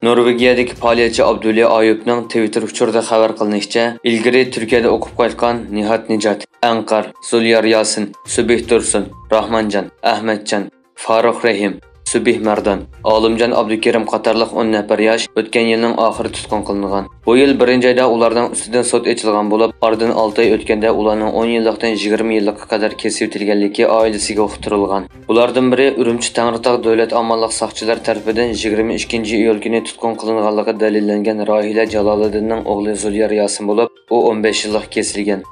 Norvegiyadagi faoliyatchi Abdulla Ayubning Twitter uchurida xabar qilinishicha, ilgari Turkiyada o'qib qaytgan Nihat Nijat, Anqar, Zulyar Yasin, Subih Tursun, Rahmanjan, Ahmadjan, Farruh Rahim, Subih Mardan, Olimjon Abdukerim qatorliq 10 nafar yosh o'tgan yilning oxiri tutqun qilingan. Bu yil 1-oyda ularning ustidan sud ochilgan bo'lib, oradan 6 oy o'tganda ularning 10 yillikdan 20 yillikka qadar kesib o'tilganligi oilasiga uqtirilgan. Ulardan biri Urumchi Tangritog' davlat amonlik soqchilar tomonidan 22-iyul kuni tutqun qilinganligi dalillangan Rohila Jaloliddinning o'g'li Zulyar Yasin bo'lib, u 15 yillik kesilgan.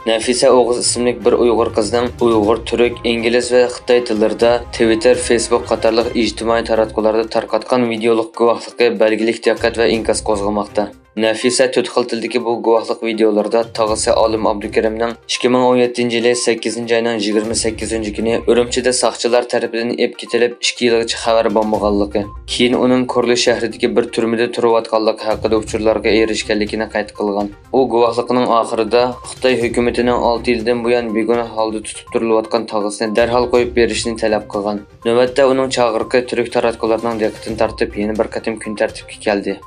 Nafisa O'g'iz ismli bir Uyg'ur qizning Uyg'ur, Turk, Ingliz va Xitoy tillarida Twitter, Facebook qatorliq ijtimoiy taratqularda tarqatgan videolik guvohligi belgilik diqqat va inkas qo'zg'amoqda. Nafisa 4 xil tildagi bu guvohlik videolarda tog'asi Olim Abdukerimning 2017-yili 8-oyning 28-kuni Urumchida soqchilar tomonidan ep ketilib 2 yilgacha xabar bo'lmaganligi, keyin uning Korli shahridagi bir turmada turayotganligi haqida uchurlarga erishganligini qayd qilgan. U guvohlikning oxirida Xitoy hukumatining 6 yildan buyon begunoh holda tutib turilayotgan tog'asini darhol qo'yib berishni talab qilgan. Navbatda uning chaqiriqi turk taratqularning diqqatini tortib, yana bir qatim kun tartibga keldi.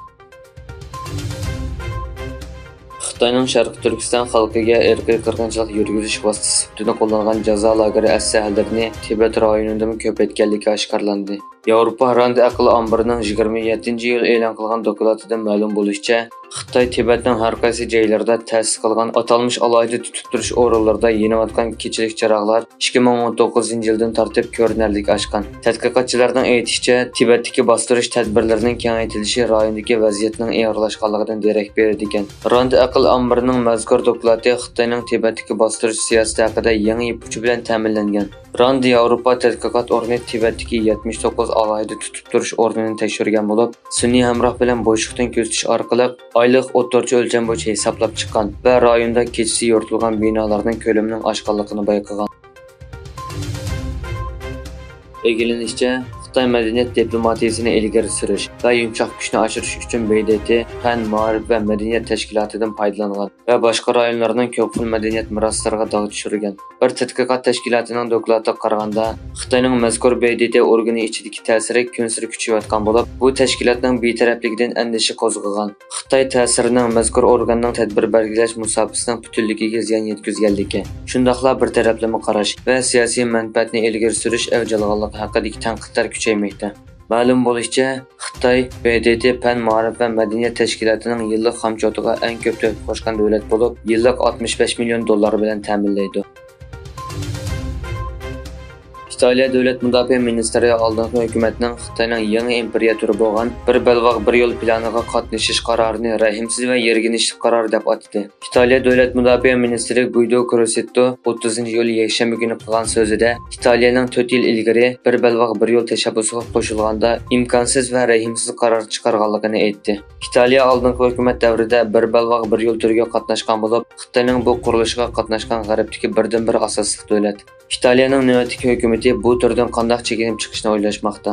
Xitoyning Sharq Turkiston xalqiga irqiy qirg'inchilik yurgizish vositasi sifatida qo'llangan jazo lageri asarlarini Tibet rayonida ko'paytganligi oshkorlandi. Yevropa Rand aql ombirining 27-iyul e'lon qilgan dokladida ma'lum bo'lishicha, Xitoy Tibetning har qaysi joylarida ta'sis qilgan atalmish alohida tutib turish o'rinlarida yanayotgan kechilik chiroqlar 2019-yildan tortib ko'rinarli oshgan. Tadqiqotchilarning aytishicha, Tibetdagi bostirish tadbirlarining kengaytirilishi rayondagi vaziyatning og'irlashganligidan darak beradi ekan. Rand aql ombirining mazkur dokladi Xitoyning Tibetdagi bostirish siyosati haqida yangi ipuch bilan ta'minlangan. Rand Yevropa tadqiqot o'rni Tibetdagi 79 alohida tutib turish o'rnini tekshirgan bo'lib, sun'iy hamroh bilan bo'shliqdan kuzatish orqali oylik o'rtacha o'lcham bo'yicha hisoblab chiqqan va rayonda kechasi yoritilgan binolarning ko'lamining oshganligini bayqagan. E'gilanishicha, Xitoy madaniyat diplomatiyasini ilgari surish va yumshoq kuchni oshirish uchun BDT, Fan, Ma'rif va madaniyat tashkilotidan foydalangan va boshqa rayonlarning ko'p xil madaniyat meroslariga dog' tushirgan. Bir tadqiqot tashkilotining doklatiga qaraganda, Xitoyning mazkur BDT organi ichidagi ta'siri kun sari kuchayotgan bo'lib, bu tashkilotning betarafligidan andisha qo'zg'agan. Xitoy ta'sirining mazkur organning tadbir belgilash musobaqasining butunligiga ziyon yetkazganligi, shundoqla bir taraflama qarash va siyosiy manfaatni ilgari surish avj olganligi haqidagi tanqidlar kuchaymoqda. Ma'lum bo'lishicha, Xitoy BDT, Fan, Ma'rif va madaniyat tashkilotining yillik xomchotiga eng ko'p to'lab qo'shgan davlat bo'lib, yillik $65 million bilan ta'minlaydi. İtaliya Davlat Mudofaa Ministeriya oldingi hukumatning Xitoyning yangi imperatori bo'lgan bir balvoq bir yo'l planiga qatnashish qarorini rahimsiz va yerginishli qaror deb atadi. İtaliya Davlat Mudofaa Ministri Guido Crosetto 30-iyul yakshanba kuni qilgan so'zida Italiyaning 4 yil ilgari bir balvoq bir yo'l tashabbusiga qo'shilganda imkonsiz va rahimsiz qaror chiqarganligini aytdi. Italiya oldingi hukumat davrida bir balvoq bir yo'l turiga qatnashgan bo'lib, Xitoyning bu qurilishiga qatnashgan g'arbdagi birdan-bir asosiy davlat. İtaliyaning navbatdagi hukumati bu turdan qanday chekinib chiqishni o'ylashmoqda.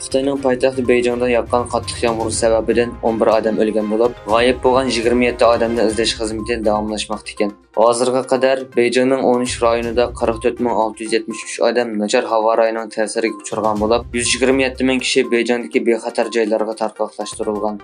Xitoyning poytaxti Beyjingda yoqqan qattiq yomg'ir sababidan 11 odam o'lgan bo'lib, g'oyib bo'lgan 27 odamni izlash xizmati davomlashmoqda ekan. Hozirga qadar Beyjingning 13 rayonida 44673 odam nachar havo rayoning ta'siriga uchragan bo'lib, 127 ming kishi Beyjingdagi bexatar joylarga tarqoqlashtirilgan.